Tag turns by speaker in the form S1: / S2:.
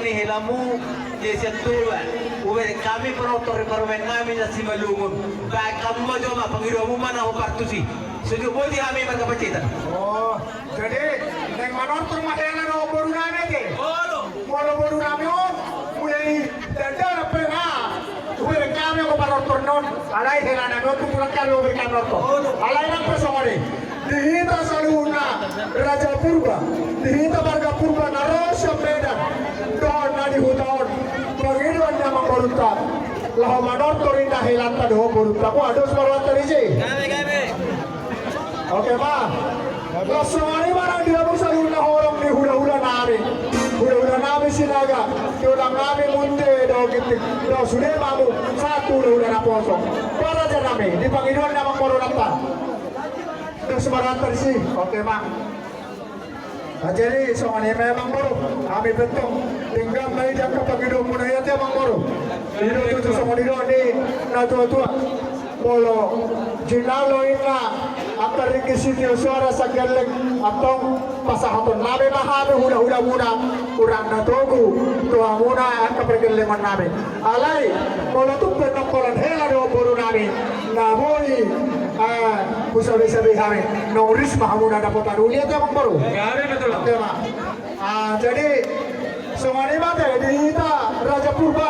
S1: ni helamu jesian tuan ube kami penotor permen kami na simalungun baik kamu mau coba pengiramu mana ho partusi sejuk bodi kami berkepacitan
S2: Oh, jadi neng manonton mahela no boru name ke? Mono boru name on mulai dadar pena. Ube kami ko manonton non. Alai helana no tu kurang kami ube manonton. Alai nang persongore. Dihita saluna Raja Purba. Dihita Marga Purba narosya Medan. Don nadi hutan. Panginoon na mangboruta. Laho manonton indah helanta do boruta. Ko ados marwata rije. Oke pak, langsung mana dia bisa guna orang di hula-hula nami sinaga, orang nami munte do gitu, do sudah mamu satu hula naposo, para janami di Panginoon nama koronata, terus marantar sih, oke pak. Nah, jadi soalnya memang baru, kami bentuk tinggal naik jangka Panginoon muna ya memang baru. Ini tuh sama di na tua bolo jinalo ina akar kisitio suara sageleng atau pasahaton nabe mahame huda muna urang na togu tua muna akar pergeleman nabe alai bolo tu penokolan hela do boru nabe na boi kusabe hame no risma hamuna dapat arulia te mang baru betul jadi semuanya mate di Raja Purba